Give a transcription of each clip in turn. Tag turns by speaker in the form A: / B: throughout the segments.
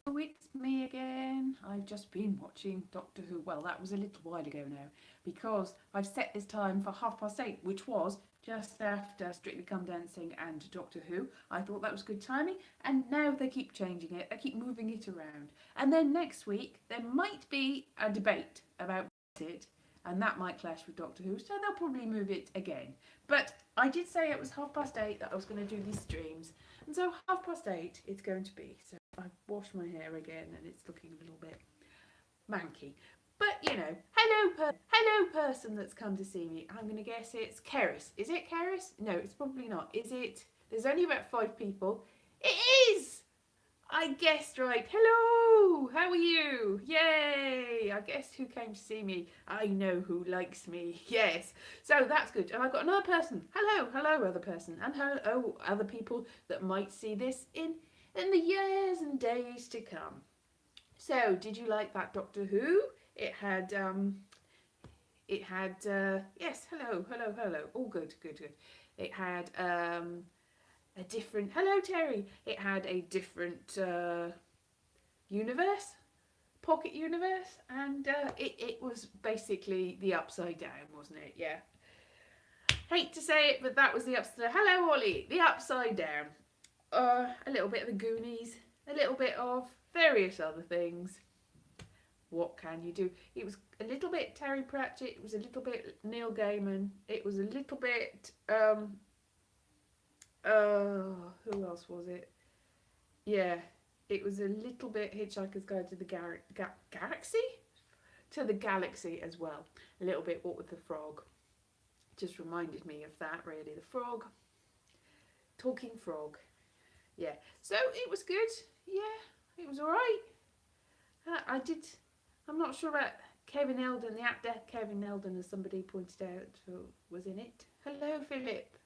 A: Oh, it's me again. I've just been watching Doctor Who. Well, that was a little while ago now because I've set this time for 8:30, which was just after Strictly Come Dancing and Doctor Who. I thought that was good timing, and now they keep changing it. They keep moving it around. And then next week there might be a debate about it, and that might clash with Doctor Who, so they'll probably move it again. But I did say it was 8:30 that I was going to do these streams, and so 8:30 it's going to be. So I've washed my hair again and it's looking a little bit manky. But you know, hello person that's come to see me. I'm going to guess it's Keris. Is it Keris? No, it's probably not. Is it? There's only about 5 people. It is! I guessed right. Hello! How are you? Yay! I guessed who came to see me. I know who likes me. Yes. So that's good. And I've got another person. Hello, other person. And hello, other people that might see this in the years and days to come. So, did you like that Doctor Who? It had yes, hello. All good. It had a different hello Terry. It had a different universe, pocket universe, and it was basically the upside down, wasn't it? Yeah. Hate to say it, but that was the upside. Hello Ollie, the upside down. A little bit of the Goonies, a little bit of various other things. What can you do? It was a little bit Terry Pratchett. It was a little bit Neil Gaiman. It was a little bit who else was it? Yeah, it was a little bit Hitchhiker's Guide to the Galaxy? To the Galaxy as well. A little bit What with the Frog. Just reminded me of that, really. The frog. Talking frog. Yeah, so it was good. Yeah, it was alright. I did. I'm not sure about Kevin Eldon, the actor Kevin Eldon, as somebody pointed out, was in it. Hello, Philip.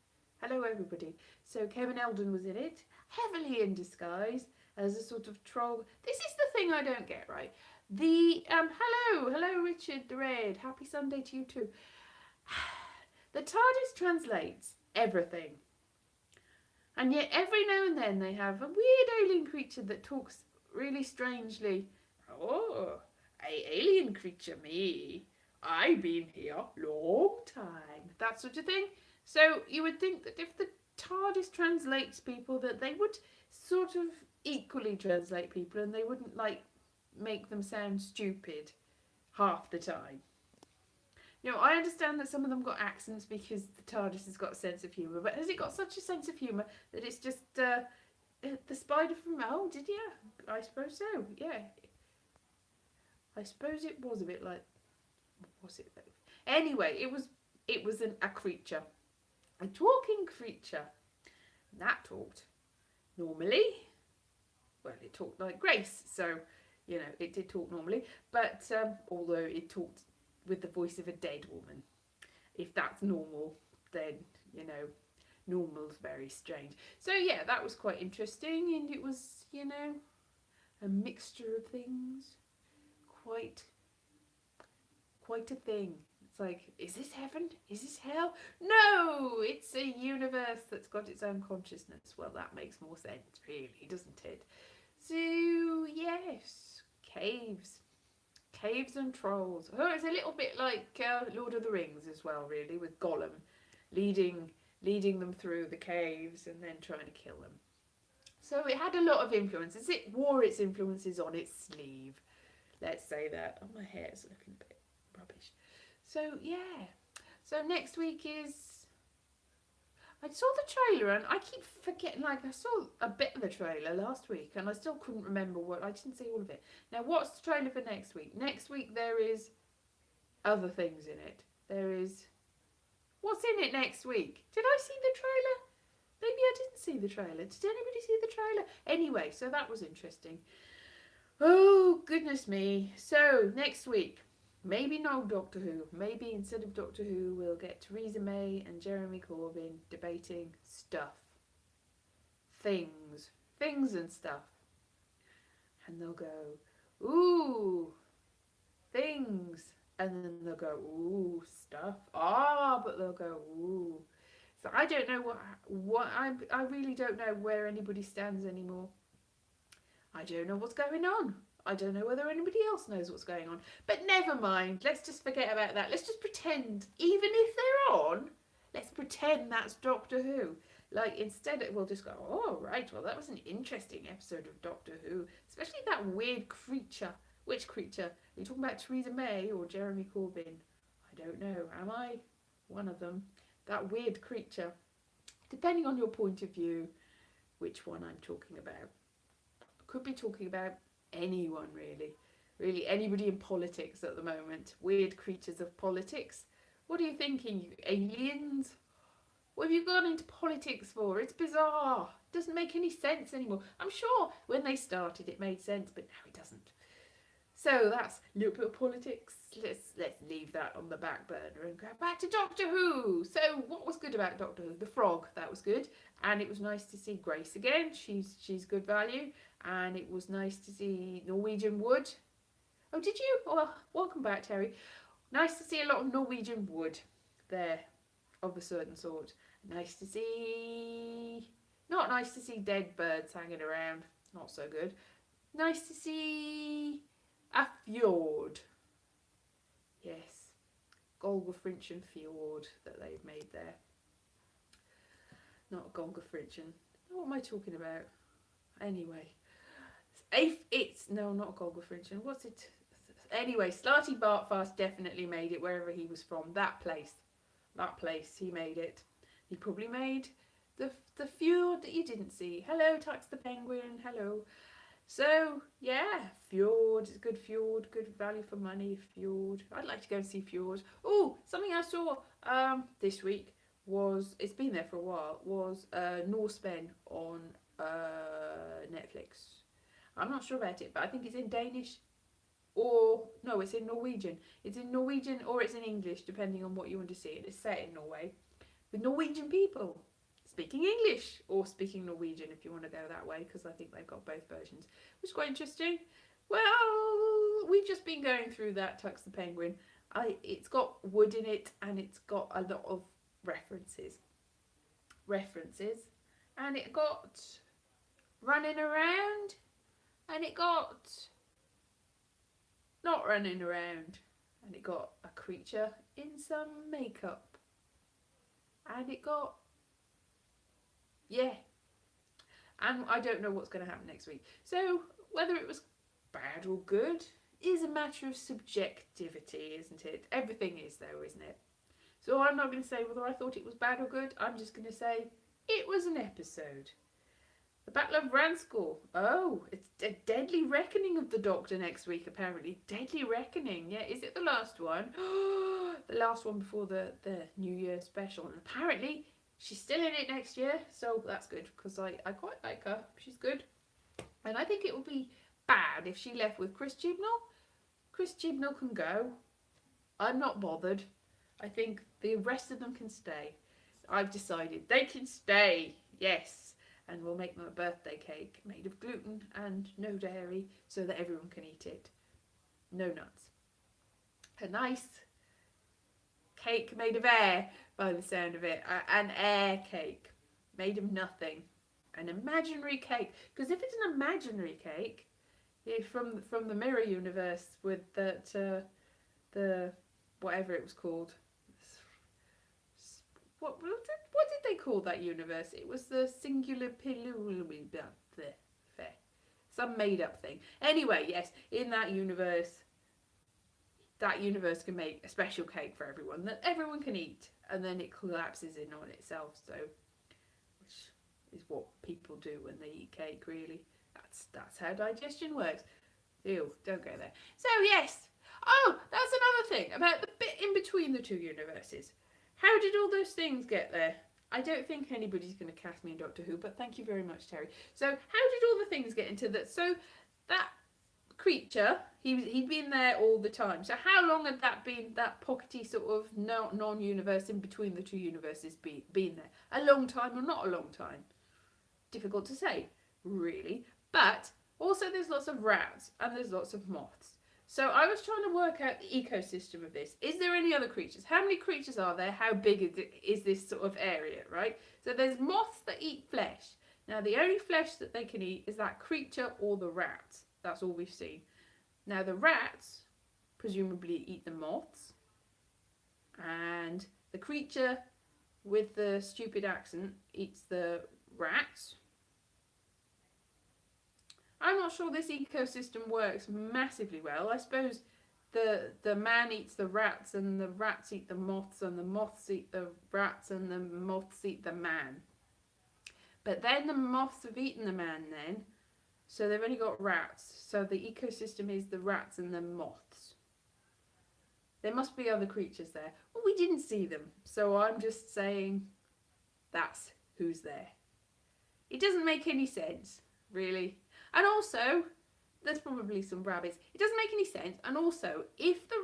A: Hello, everybody. So Kevin Eldon was in it, heavily in disguise as a sort of troll. This is the thing I don't get right. The hello, Richard the Red. Happy Sunday to you too. The TARDIS translates everything, and yet every now and then they have a weird alien creature that talks really strangely. Oh, a alien creature, me. I've been here long time. That sort of thing. So you would think that if the TARDIS translates people, that they would sort of equally translate people, and they wouldn't like make them sound stupid half the time. You know, I understand that some of them got accents because the TARDIS has got a sense of humour, but has it got such a sense of humour that it's just the spider from... Oh, did you? I suppose so, yeah. I suppose it was a bit like... What was it though? Anyway, it was a creature. A talking creature. That talked normally. Well, it talked like Grace, so, you know, it did talk normally, but although it talked with the voice of a dead woman. If that's normal, then, you know, normal's very strange. So yeah, that was quite interesting, and it was, you know, a mixture of things. Quite a thing. It's like, is this heaven? Is this hell? No, it's a universe that's got its own consciousness. Well, that makes more sense, really, doesn't it? So yes, caves. Caves and trolls. Oh, it's a little bit like Lord of the Rings as well, really, with Gollum leading them through the caves and then trying to kill them. So it had a lot of influences. It wore its influences on its sleeve. Let's say that. Oh, my hair's looking a bit rubbish. So yeah. So next week is... I saw the trailer and I keep forgetting, like I saw a bit of the trailer last week and I still couldn't remember what, I didn't see all of it. Now what's the trailer for next week? Next week there is other things in it. There is... What's in it next week? Did I see the trailer? Maybe I didn't see the trailer. Did anybody see the trailer? Anyway, so that was interesting. Oh, goodness me. So next week, maybe no Doctor Who. Maybe instead of Doctor Who, we'll get Theresa May and Jeremy Corbyn debating stuff. Things and stuff. And they'll go, ooh, things. And then they'll go, ooh, stuff. Ah, but they'll go, ooh. So I don't know what I really don't know where anybody stands anymore. I don't know what's going on. I don't know whether anybody else knows what's going on. But never mind. Let's just forget about that. Let's just pretend, even if they're on, let's pretend that's Doctor Who. Like, instead, we'll just go, oh, right, well, that was an interesting episode of Doctor Who. Especially that weird creature. Which creature? Are you talking about Theresa May or Jeremy Corbyn? I don't know. Am I one of them? That weird creature. Depending on your point of view, which one I'm talking about. Could be talking about anyone, really anybody in politics at the moment. Weird creatures of politics. What are you thinking, you aliens? What have you gone into politics for? It's bizarre. It doesn't make any sense anymore. I'm sure when they started it made sense, but now it doesn't. So that's a little bit of politics. Let's leave that on the back burner and go back to Doctor Who. So what was good about Doctor Who? The frog, that was good. And it was nice to see Grace again. She's good value. And it was nice to see Norwegian wood. Oh, did you? Oh, welcome back, Terry. Nice to see a lot of Norwegian wood there, of a certain sort. Nice to see... Not nice to see dead birds hanging around. Not so good. Nice to see a fjord. Yes. Golgafrinchen fjord that they've made there. Not Golgafrinchen. What am I talking about? Anyway. No, not Golgafrinchen. What's it? Anyway, Slarty Bartfast definitely made it wherever he was from. That place, he made it. He probably made the fjord that you didn't see. Hello, Tux the Penguin. Hello. So yeah, fjord. It's a good fjord. Good value for money. Fjord. I'd like to go and see fjord. Oh, something I saw this week was, it's been there for a while, was Norsemen on Netflix. I'm not sure about it, but I think it's in Danish, or no, it's in Norwegian. It's in Norwegian or it's in English, depending on what you want to see. It's set in Norway with Norwegian people speaking English or speaking Norwegian, if you want to go that way, because I think they've got both versions, which is quite interesting. Well, we've just been going through that, Tux the Penguin. It's got wood in it, and it's got a lot of references, and it got running around, and it got not running around, and it got a creature in some makeup, and it got, yeah, and I don't know what's going to happen next week. So whether it was bad or good is a matter of subjectivity, isn't it? Everything is, though, isn't it? So I'm not going to say whether I thought it was bad or good. I'm just going to say it was an episode. The Battle of Ranskoor. Oh, it's a deadly reckoning of the Doctor next week, apparently. Deadly reckoning. Yeah, is it the last one? The last one before the New Year special. And apparently she's still in it next year. So that's good, because I quite like her. She's good. And I think it would be bad if she left with Chris Chibnall. Chris Chibnall can go. I'm not bothered. I think the rest of them can stay. I've decided they can stay. Yes. And we'll make them a birthday cake made of gluten and no dairy so that everyone can eat it. No nuts. A nice cake made of air, by the sound of it. An air cake made of nothing. An imaginary cake. Because if it's an imaginary cake, from the mirror universe with the whatever it was called. What did they call that universe? It was the singular some made up thing. Anyway, yes, in that universe can make a special cake for everyone that everyone can eat, and then it collapses in on itself. So, which is what people do when they eat cake. Really, that's how digestion works. Ew, don't go there. So yes. Oh, that's another thing about the bit in between the two universes. How did all those things get there? I don't think anybody's going to cast me in Doctor Who, but thank you very much, Terry. So how did all the things get into that? So that creature, he'd been there all the time. So how long had that been, that pockety sort of non-universe in between the two universes been there? A long time or not a long time? Difficult to say, really. But also there's lots of rats and there's lots of moths. So I was trying to work out the ecosystem of this. Is there any other creatures? How many creatures are there? How big is this sort of area, right? So there's moths that eat flesh. Now, the only flesh that they can eat is that creature or the rats. That's all we've seen. Now, the rats presumably eat the moths, and the creature with the stupid accent eats the rats. I'm not sure this ecosystem works massively well. I suppose the man eats the rats, and the rats eat the moths, and the moths eat the rats, and the moths eat the man. But then the moths have eaten the man then, so they've only got rats. So the ecosystem is the rats and the moths. There must be other creatures there. Well, we didn't see them, so I'm just saying that's who's there. It doesn't make any sense, really. And also, there's probably some rabbits. It doesn't make any sense. And also, if the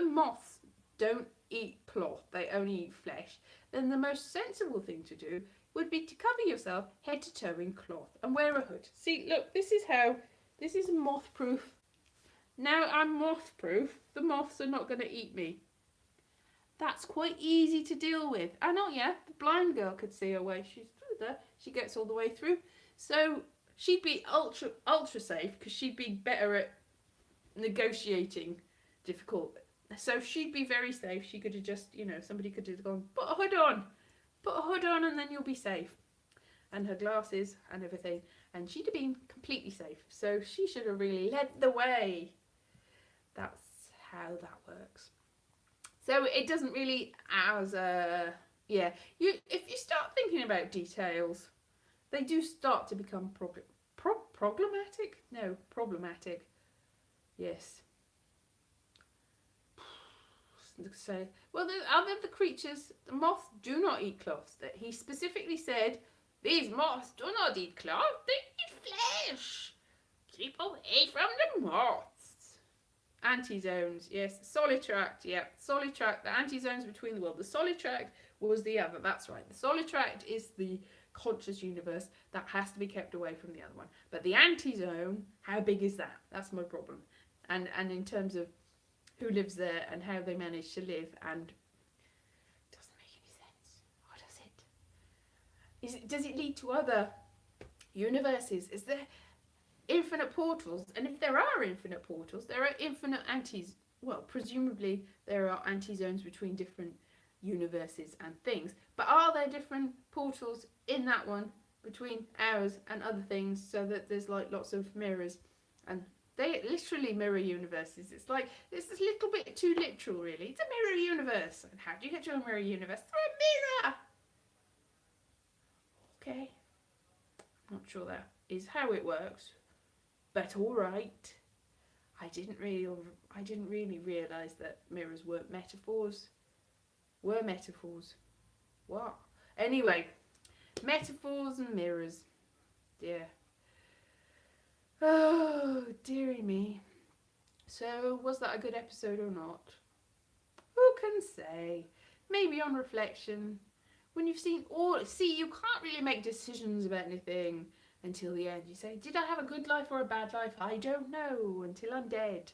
A: moths don't eat cloth, they only eat flesh, then the most sensible thing to do would be to cover yourself head to toe in cloth and wear a hood. See, look, this is moth proof. Now I'm moth proof. The moths are not going to eat me. That's quite easy to deal with. I know, yeah, the blind girl could see her way. She's through there. She gets all the way through. So she'd be ultra safe because she'd be better at negotiating difficult. So she'd be very safe. She could have just, somebody could have gone, put a hood on and then you'll be safe. And her glasses and everything. And she'd have been completely safe. So she should have really led the way. That's how that works. So it doesn't really if you start thinking about details, they do start to become problematic. Yes. So, well, other the creatures, the moths do not eat cloths. He specifically said, these moths do not eat cloth, they eat flesh. Keep away from the moths. Antizones, yes. Solid tract, yeah. Solid tract, the antizones between the world. The solid tract was the other, that's right. The solid tract is the conscious universe that has to be kept away from the other one. But the antizone, how big is that? That's my problem. And in terms of who lives there and how they manage to live, and it doesn't make any sense. What does it? Does it lead to other universes? Is there infinite portals? And if there are infinite portals, there are infinite presumably there are antizones between different universes and things. But are there different portals in that one between ours and other things, so that there's like lots of mirrors, and they literally mirror universes? It's like, it's a little bit too literal, really. It's a mirror universe. And how do you get to a mirror universe? Through a mirror! Okay. I'm not sure that is how it works. But alright. I didn't really realise that mirrors weren't metaphors. Were metaphors. What? Anyway. Metaphors and mirrors. Yeah. Oh, dearie me. So, was that a good episode or not? Who can say? Maybe on reflection, when you've seen all... See, you can't really make decisions about anything until the end. You say, did I have a good life or a bad life? I don't know until I'm dead.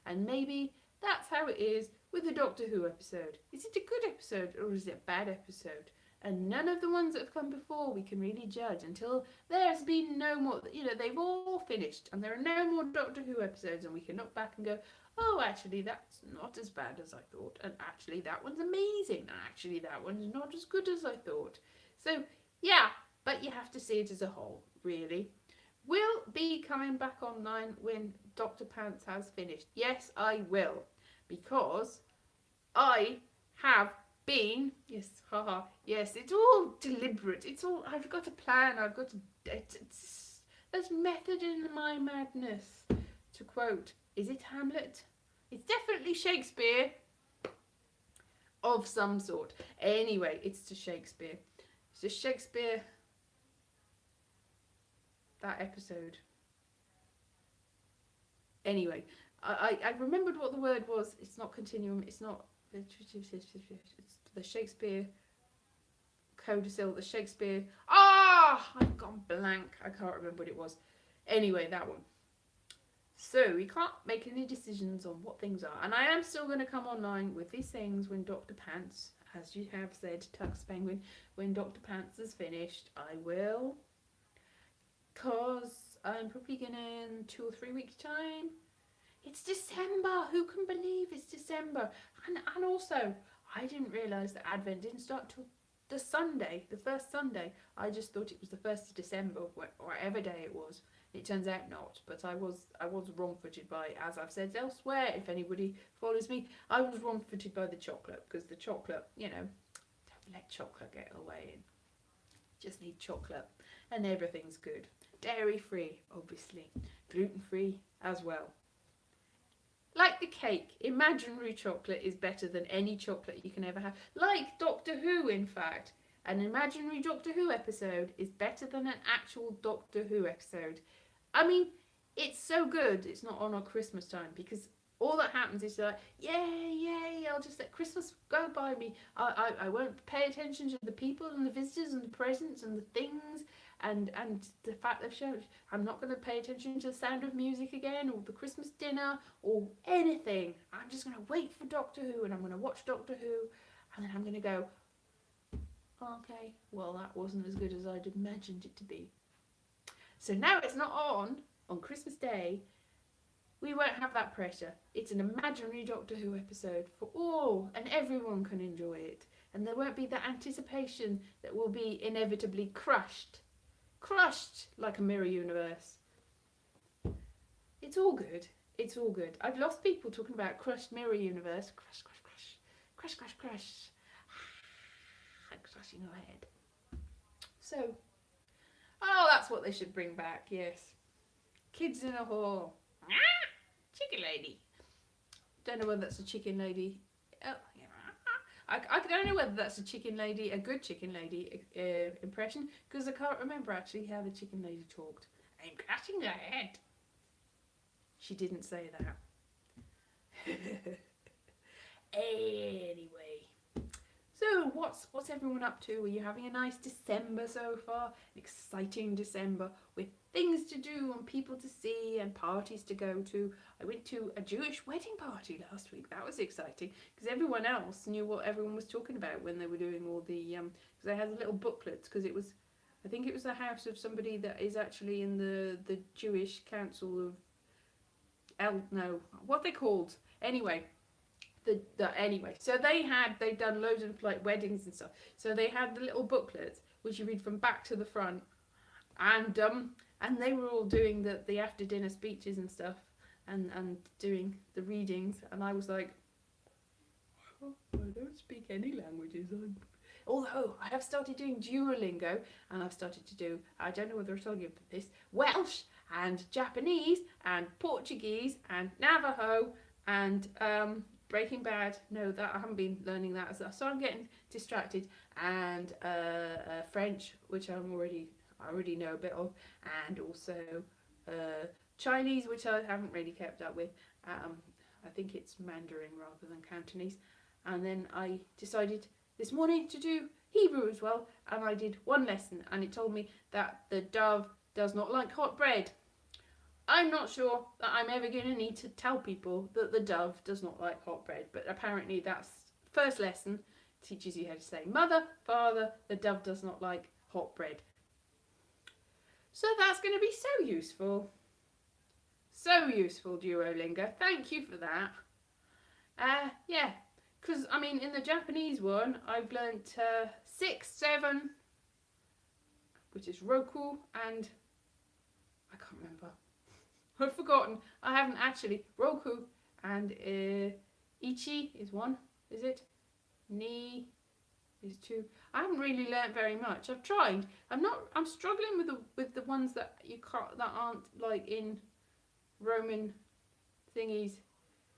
A: And maybe that's how it is with the Doctor Who episode. Is it a good episode or is it a bad episode? And none of the ones that have come before we can really judge until there's been no more, they've all finished and there are no more Doctor Who episodes, and we can look back and go, oh, actually that's not as bad as I thought, and actually that one's amazing, and actually that one's not as good as I thought. So yeah, but you have to see it as a whole, really. We'll be coming back online when Dr. Pants has finished. Yes, I will, because I have been, yes, haha, yes, it's all deliberate, it's all, I've got a plan, there's method in my madness, to quote, is it Hamlet? It's definitely Shakespeare, of some sort. Anyway, it's to Shakespeare. It's to Shakespeare, that episode. Anyway, I remembered what the word was. It's not continuum, it's not, it's the Shakespeare codicil, the Shakespeare, I've gone blank, I can't remember what it was. Anyway, that one. So we can't make any decisions on what things are, and I am still going to come online with these things when Dr. Pants as you have said, Tux Penguin, when Dr. Pants is finished, I will. Because I'm probably going to in 2 or 3 weeks' time. It's December. Who can believe it's December? And also, I didn't realise that Advent didn't start till the Sunday, the first Sunday. I just thought it was the 1st of December, whatever day it was. It turns out not, but I was wrong-footed by, as I've said elsewhere, if anybody follows me, I was wrong-footed by the chocolate, because the chocolate, you know, don't let chocolate get away in. Just need chocolate, and everything's good. Dairy-free, obviously. Gluten-free as well. Like the cake, imaginary chocolate is better than any chocolate you can ever have. Like Doctor Who, in fact. An imaginary Doctor Who episode is better than an actual Doctor Who episode. I mean, it's so good it's not on Christmas time, because all that happens is like, yay, I'll just let Christmas go by me. I won't pay attention to the people and the visitors and the presents and the things and the fact they've shown. I'm not going to pay attention to the Sound of Music again or the Christmas dinner or anything. I'm just going to wait for Doctor Who, and I'm going to watch Doctor Who, and then I'm going to go, okay, well, that wasn't as good as I'd imagined it to be. So now it's not on Christmas Day. We won't have that pressure. It's an imaginary Doctor Who episode for all, and everyone can enjoy it. And there won't be that anticipation that will be inevitably crushed like a mirror universe. It's all good. It's all good. I've lost people talking about crushed mirror universe. Crush. Crushing your head. So, that's what they should bring back, yes. Kids in a hall. Chicken lady. Don't know whether that's a chicken lady. I don't know whether that's a chicken lady, a good chicken lady impression, because I can't remember actually how the chicken lady talked. I'm crushing your head. She didn't say that. Anyway. So, what's everyone up to? Are you having a nice December so far? An exciting December with things to do and people to see and parties to go to. I went to a Jewish wedding party last week. That was exciting because everyone else knew what everyone was talking about when they were doing all the because they had little booklets, because I think it was the house of somebody that is actually in the Jewish Council of what they called anyway. Anyway, so they'd done loads of like weddings and stuff. So they had the little booklets which you read from back to the front, and they were all doing the after dinner speeches and stuff, and doing the readings, and I was like, I don't speak any languages. Although I have started doing Duolingo, and I've started to do, I don't know whether I told you about this, Welsh and Japanese and Portuguese and Navajo and Breaking Bad. No, that I haven't been learning that, so I'm getting distracted. And French, which I already know a bit of, and also Chinese, which I haven't really kept up with. I think it's Mandarin rather than Cantonese. And then I decided this morning to do Hebrew as well, and I did one lesson, and it told me that the dove does not like hot bread. I'm not sure that I'm ever going to need to tell people that the dove does not like hot bread, but apparently that's first lesson, teaches you how to say mother, father, the dove does not like hot bread. So that's going to be so useful. So useful, Duolingo. Thank you for that. Yeah, because I mean in the Japanese one I've learnt 6, 7, which is Roku, and I can't remember. I've forgotten. I haven't actually. Roku and Ichi is 1, is it? Ni is 2. I haven't really learnt very much. I've tried. I'm struggling with the ones that you can't, that aren't like in Roman thingies.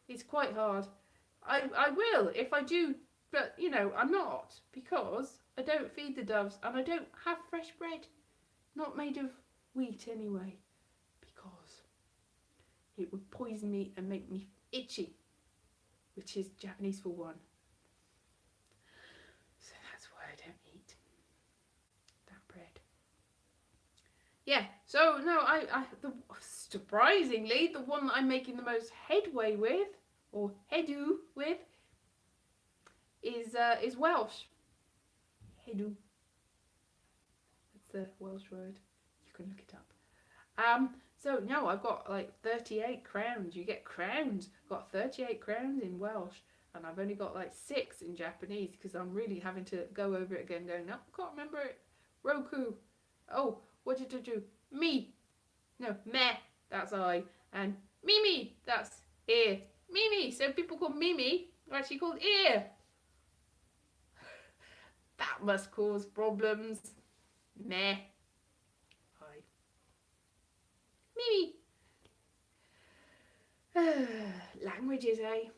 A: It's quite hard. I will if I do, but you know I'm not, because I don't feed the doves and I don't have fresh bread, not made of wheat anyway, because it would poison me and make me itchy, which is Japanese for 1. So that's why I don't eat that bread. Yeah, so no, surprisingly, the one that I'm making the most headway with, or headu with, is Welsh. Hedw. That's the Welsh word. You can look it up. So no, I've got like 38 crowns. You get crowns. I've got 38 crowns in Welsh, and I've only got like 6 in Japanese because I'm really having to go over it again. Going, no, I can't remember it. Roku. Oh, what did I do? Me. No, meh. That's I. And Mimi. That's ear. Mimi. So people call Mimi are actually called ear. That must cause problems. Meh. I. Mimi. Languages, eh?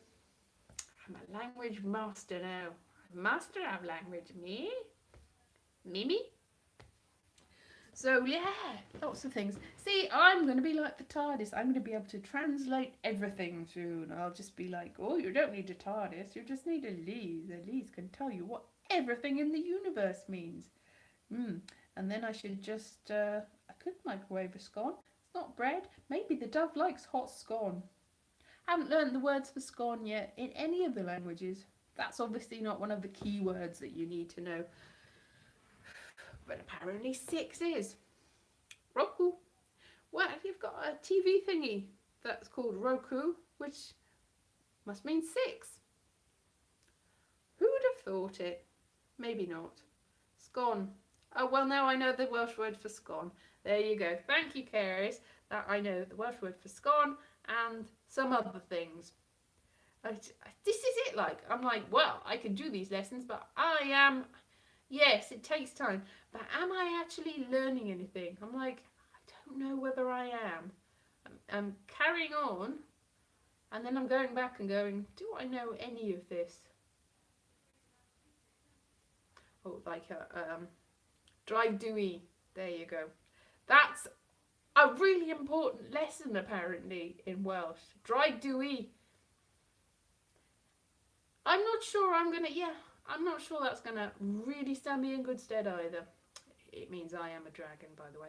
A: I'm a language master now. Master of language, me? Mimi? So yeah, lots of things. See, I'm going to be like the TARDIS. I'm going to be able to translate everything soon. I'll just be like, oh, you don't need a TARDIS. You just need Elise. Elise can tell you what everything in the universe means. And then I should just, I could microwave a scone. It's not bread. Maybe the dove likes hot scone. Haven't learned the words for scone yet in any of the languages. That's obviously not one of the key words that you need to know. But apparently 6 is. Roku. Well, you've got a TV thingy that's called Roku, which must mean 6. Who would have thought it? Maybe not. Scone. Oh, well, now I know the Welsh word for scone. There you go. Thank you, Caris. That I know the Welsh word for scone and some other things. This is it, like, I'm like, well, I can do these lessons, but I am, yes, it takes time, but am I actually learning anything? I'm like, I don't know whether I am. I'm carrying on, and then I'm going back and going, do I know any of this? Oh, like dry dewy, there you go. That's a really important lesson, apparently, in Welsh. Dry dewy. I'm not sure I'm not sure that's gonna really stand me in good stead either. It means I am a dragon, by the way.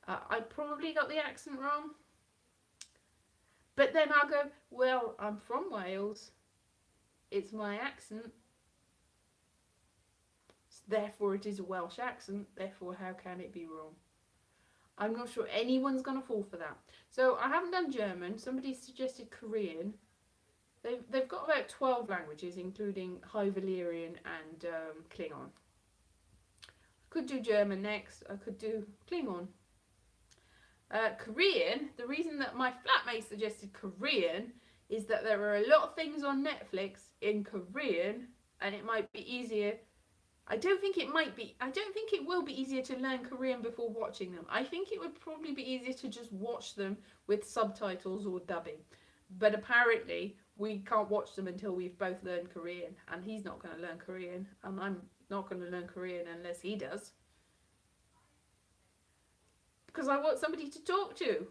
A: I probably got the accent wrong. But then I'll go, well, I'm from Wales. It's my accent. Therefore it is a Welsh accent. Therefore, how can it be wrong? I'm not sure anyone's going to fall for that. So I haven't done German. Somebody suggested Korean. They've got about 12 languages, including High Valyrian and Klingon. I could do German next. I could do Klingon. Korean, the reason that my flatmate suggested Korean is that there are a lot of things on Netflix in Korean, and it might be easier. I don't think it will be easier to learn Korean before watching them. I think it would probably be easier to just watch them with subtitles or dubbing. But apparently, we can't watch them until we've both learned Korean, and he's not going to learn Korean, and I'm not going to learn Korean unless he does. Because I want somebody to talk to,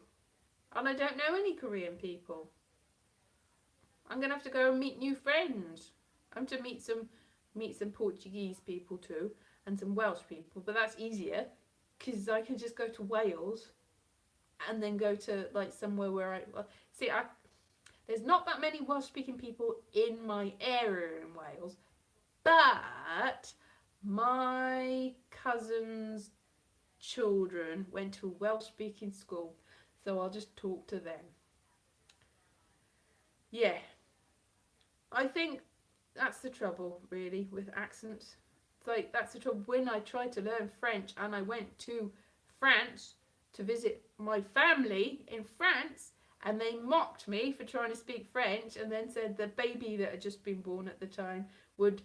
A: and I don't know any Korean people. I'm going to have to go and meet new friends. I'm to meet some Portuguese people too, and some Welsh people, but that's easier because I can just go to Wales and then go to like somewhere where there's not that many Welsh speaking people in my area in Wales, but my cousin's children went to a Welsh speaking school, so I'll just talk to them. Yeah, I think that's the trouble, really, with accents. It's like, that's the trouble. When I tried to learn French and I went to France to visit my family in France, and they mocked me for trying to speak French, and then said the baby that had just been born at the time would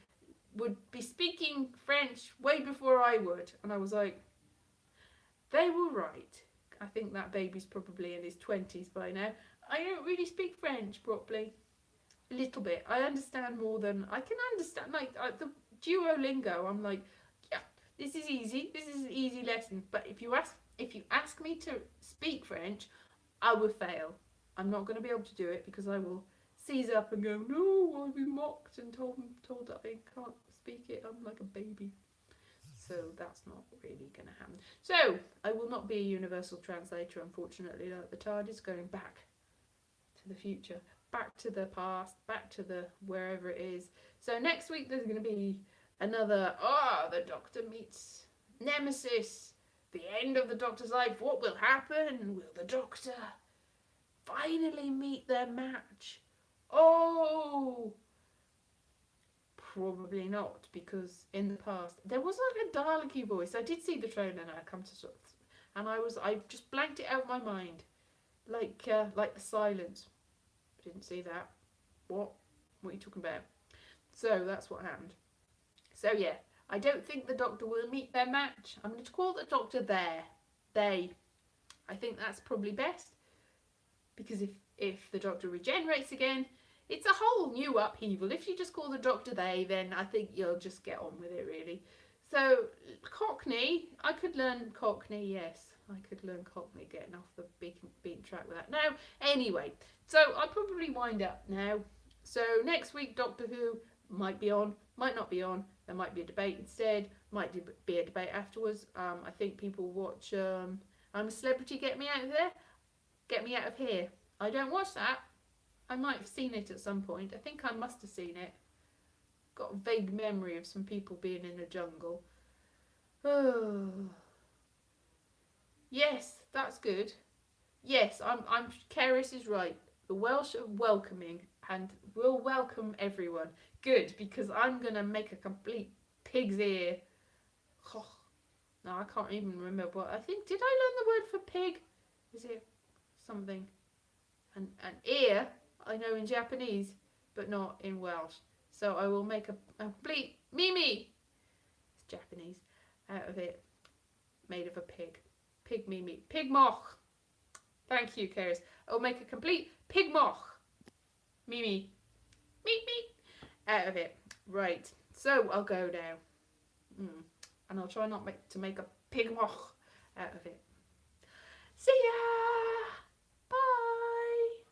A: be speaking French way before I would. And I was like, they were right. I think that baby's probably in his 20s by now. I don't really speak French properly. A little bit. I understand more than I can understand. Like the Duolingo, I'm like, yeah, this is easy. This is an easy lesson. But if you ask me to speak French, I will fail. I'm not going to be able to do it because I will seize up and go, no, I'll be mocked and told that I can't speak it. I'm like a baby. So that's not really going to happen. So I will not be a universal translator, unfortunately, like the TARDIS going back to the future. back to the past, back to the wherever it is. So next week there's going to be another, the Doctor meets Nemesis, the end of the Doctor's life. What will happen? Will the Doctor finally meet their match? Oh, probably not, because in the past there was like a Daleki voice. I did see the trailer now. I come to sort of, and I just blanked it out of my mind, like the silence. Didn't see that. What are you talking about? So that's what happened. So yeah, I don't think the Doctor will meet their match. I'm going to call the Doctor they. I think that's probably best, because if the Doctor regenerates again, it's a whole new upheaval. If you just call the Doctor they, then I think you'll just get on with it, really. So Cockney, I could learn Cockney, yes. I could learn Cockney, getting off the beaten track with that. Now, anyway, so I'll probably wind up now. So next week, Doctor Who might be on, might not be on. There might be a debate instead, might be a debate afterwards. I think people watch I'm a Celebrity, Get Me Out of There, Get Me Out of Here. I don't watch that. I might have seen it at some point. I think I must have seen it. Got a vague memory of some people being in a jungle. Oh. Yes, that's good. Yes, I'm Keris is right. The Welsh are welcoming and will welcome everyone. Good, because I'm gonna make a complete pig's ear. Oh, no, I can't even remember what I think. Did I learn the word for pig? Is it something? And ear, I know in Japanese, but not in Welsh. So I will make a complete Mimi. It's Japanese out of it, made of a pig. Pig Mimi. Pig moch. Thank you, Keris. I'll make a complete pig moch. Mimi. Meep meep. Out of it. Right. So I'll go now. And I'll try not to make a pig moch out of it. See ya. Bye.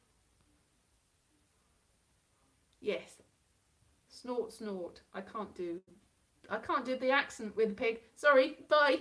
A: Yes. Snort, snort. I can't do the accent with a pig. Sorry. Bye.